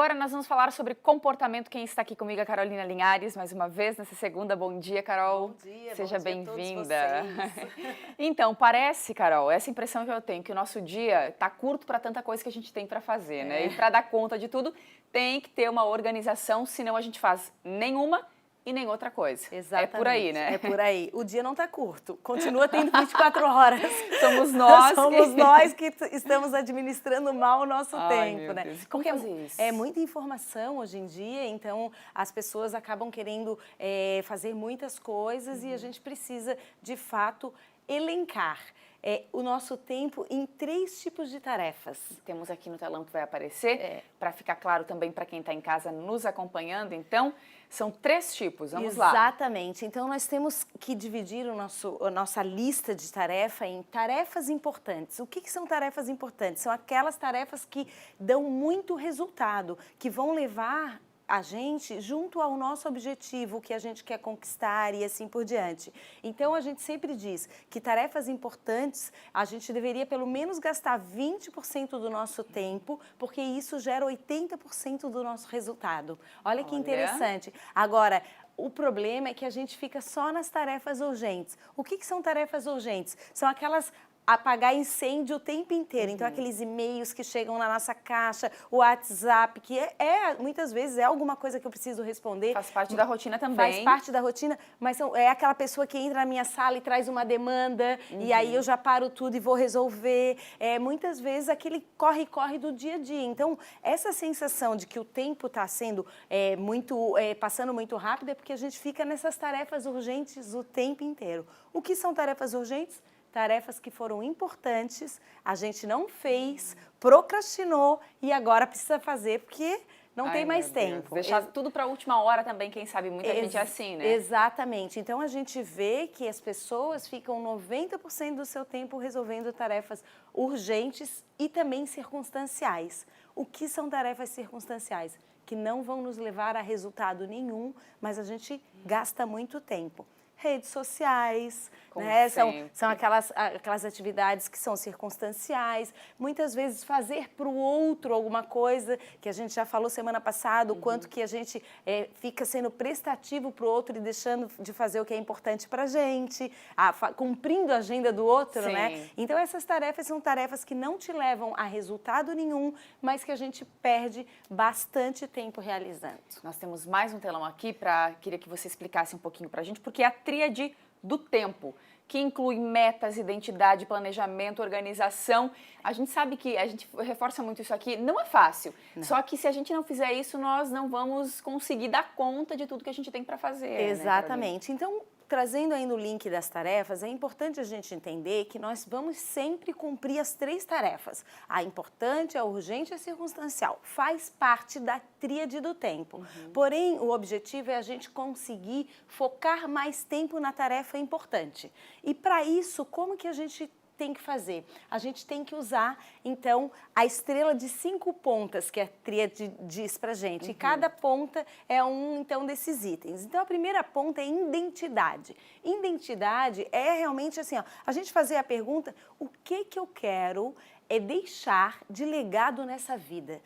Agora nós vamos falar sobre comportamento. Quem está aqui comigo é a Carolina Linhares, mais uma vez, nessa segunda. Bom dia, Carol. Bom dia, seja bem-vinda. Então, parece, Carol, essa impressão que eu tenho, que o nosso dia está curto para tanta coisa que a gente tem para fazer, né? E para dar conta de tudo, tem que ter uma organização, senão a gente faz nenhuma e nem outra coisa. Exatamente. É por aí, né? É por aí. O dia não está curto, continua tendo 24 horas. Somos nós. Nós que estamos administrando mal o nosso tempo, né? Deus. Como fazer isso? É muita informação hoje em dia, então as pessoas acabam querendo fazer muitas coisas e a gente precisa, de fato, elencar o nosso tempo em 3 tipos de tarefas. Temos aqui no telão que vai aparecer, para ficar claro também para quem está em casa nos acompanhando. Então, são 3 tipos, vamos lá. Exatamente. Então, nós temos que dividir a nossa lista de tarefa em tarefas importantes. O que são tarefas importantes? São aquelas tarefas que dão muito resultado, que vão levar a gente junto ao nosso objetivo, o que a gente quer conquistar e assim por diante. Então, a gente sempre diz que tarefas importantes, a gente deveria pelo menos gastar 20% do nosso tempo, porque isso gera 80% do nosso resultado. Olha que interessante. Agora, o problema é que a gente fica só nas tarefas urgentes. O que são tarefas urgentes? São aquelas apagar incêndio o tempo inteiro. Então, aqueles e-mails que chegam na nossa caixa, o WhatsApp, que muitas vezes é alguma coisa que eu preciso responder. Faz parte da rotina também. Faz parte da rotina, mas é aquela pessoa que entra na minha sala e traz uma demanda, e aí eu já paro tudo e vou resolver. Muitas vezes aquele corre-corre do dia a dia. Então, essa sensação de que o tempo está sendo passando muito rápido é porque a gente fica nessas tarefas urgentes o tempo inteiro. O que são tarefas urgentes? Tarefas que foram importantes, a gente não fez, procrastinou e agora precisa fazer porque não tem mais tempo. Deixar tudo para a última hora também, quem sabe, muita gente é assim, né? Exatamente. Então, a gente vê que as pessoas ficam 90% do seu tempo resolvendo tarefas urgentes e também circunstanciais. O que são tarefas circunstanciais? Que não vão nos levar a resultado nenhum, mas a gente gasta muito tempo. Redes sociais, né? São aquelas atividades que são circunstanciais. Muitas vezes fazer para o outro alguma coisa, que a gente já falou semana passada, o quanto que a gente fica sendo prestativo para o outro e deixando de fazer o que é importante para a gente, cumprindo a agenda do outro, né? Então, essas tarefas são tarefas que não te levam a resultado nenhum, mas que a gente perde bastante tempo realizando. Nós temos mais um telão aqui, queria que você explicasse um pouquinho para a gente, porque a tríade do tempo, que inclui metas, identidade, planejamento, organização. A gente sabe que, a gente reforça muito isso aqui, não é fácil. Não. Só que se a gente não fizer isso, nós não vamos conseguir dar conta de tudo que a gente tem para fazer. Exatamente. Né, então, trazendo aí no link das tarefas, é importante a gente entender que nós vamos sempre cumprir as 3 tarefas. A importante, a urgente e a circunstancial. Faz parte da tríade do tempo. Porém, o objetivo é a gente conseguir focar mais tempo na tarefa importante. E para isso, como que a gente tem que fazer? A gente tem que usar, então, a estrela de 5 pontas que a tríade diz pra gente. E cada ponta é então, desses itens. Então, a primeira ponta é identidade. Identidade é realmente assim, ó, a gente fazer a pergunta, o que eu quero deixar de legado nessa vida?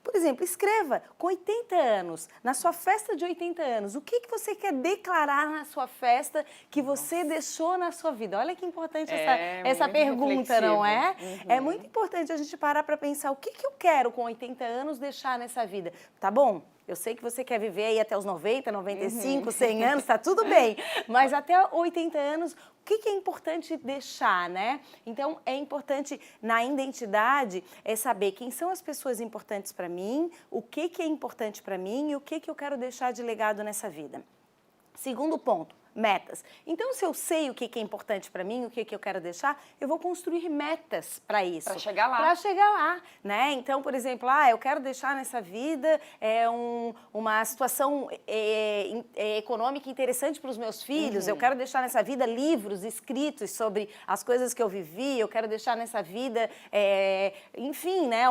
Por exemplo, escreva, com 80 anos, na sua festa de 80 anos, o que você quer declarar na sua festa que você deixou na sua vida? Olha que importante essa pergunta, não é? É muito importante a gente parar para pensar, o que eu quero com 80 anos deixar nessa vida? Tá bom? Eu sei que você quer viver aí até os 90, 95, 100 anos, tá tudo bem. Mas até 80 anos, o que é importante deixar, né? Então, é importante na identidade saber quem são as pessoas importantes para mim, o que é importante para mim e o que eu quero deixar de legado nessa vida. Segundo ponto, metas. Então, se eu sei o que é importante para mim, o que eu quero deixar, eu vou construir metas para isso. Para chegar lá. Para chegar lá, né? Então, por exemplo, eu quero deixar nessa vida uma situação econômica interessante para os meus filhos, eu quero deixar nessa vida livros escritos sobre as coisas que eu vivi, eu quero deixar nessa vida, enfim, né?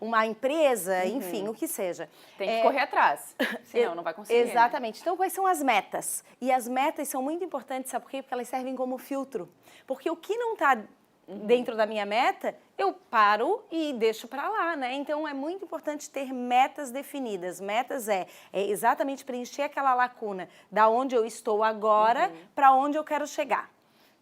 Uma empresa, enfim, o que seja. Tem que correr atrás, senão não vai conseguir. Exatamente. Né? Então, quais são as metas? E as metas são muito importantes, sabe por quê? Porque elas servem como filtro. Porque o que não está dentro da minha meta, eu paro e deixo para lá, né? Então, é muito importante ter metas definidas. Metas é exatamente preencher aquela lacuna da onde eu estou agora para onde eu quero chegar.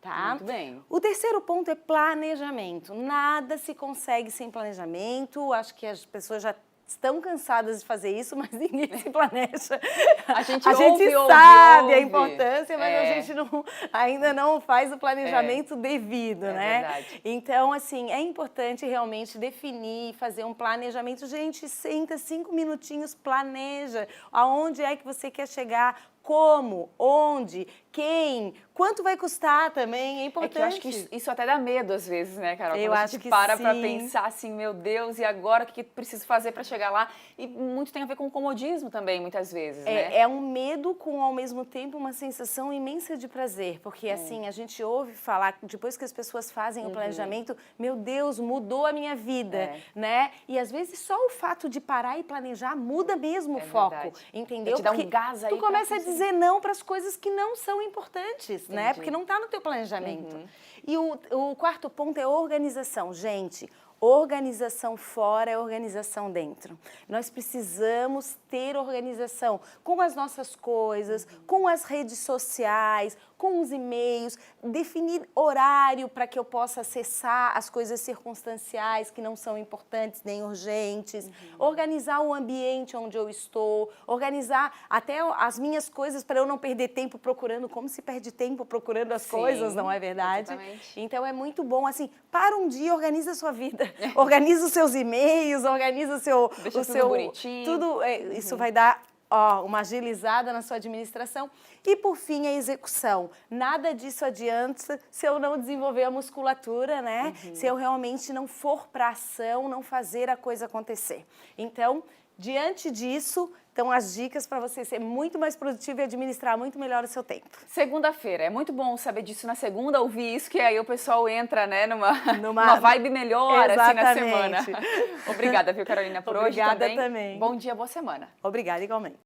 Tá? Muito bem. O terceiro ponto é planejamento. Nada se consegue sem planejamento. Acho que as pessoas já estão cansadas de fazer isso, mas ninguém se planeja. A gente sabe ouve. A importância, mas a gente ainda não faz o planejamento devido, né? Verdade. Então, assim, é importante realmente definir, fazer um planejamento. Gente, senta 5 minutinhos, planeja aonde é que você quer chegar, como, onde, quem, quanto vai custar também, é importante. É que eu acho que isso até dá medo às vezes, né, Carol? Eu Quando acho a gente que para sim. pra pensar assim, meu Deus, e agora o que preciso fazer para chegar lá? E muito tem a ver com o comodismo também, muitas vezes, né? É um medo com, ao mesmo tempo, uma sensação imensa de prazer, porque assim, a gente ouve falar, depois que as pessoas fazem o planejamento, meu Deus, mudou a minha vida, né? E às vezes só o fato de parar e planejar muda mesmo o foco, verdade. entendeu? Te dá um gás aí tu começa pra a dizer não para as coisas que não são importantes, né? Entendi. Porque não está no teu planejamento. E o quarto ponto é organização. Gente, organização fora é organização dentro. Nós precisamos ter organização com as nossas coisas, com as redes sociais, com os e-mails, definir horário para que eu possa acessar as coisas circunstanciais que não são importantes nem urgentes, organizar o ambiente onde eu estou, organizar até as minhas coisas para eu não perder tempo procurando, como se perde tempo procurando as coisas, não é verdade? Exatamente. Então é muito bom, assim, para um dia, organiza a sua vida, organiza os seus e-mails, organiza Deixa o tudo seu... bonitinho. Isso vai dar uma agilizada na sua administração. E, por fim, a execução. Nada disso adianta se eu não desenvolver a musculatura, né? Se eu realmente não for para ação, não fazer a coisa acontecer. Então, diante disso, estão as dicas para você ser muito mais produtivo e administrar muito melhor o seu tempo. Segunda-feira, é muito bom saber disso na segunda, ouvir isso, que aí o pessoal entra, né, numa vibe melhor, assim, na semana. Obrigada, viu, Carolina, por hoje também. Obrigada também. Bom dia, boa semana. Obrigada, igualmente.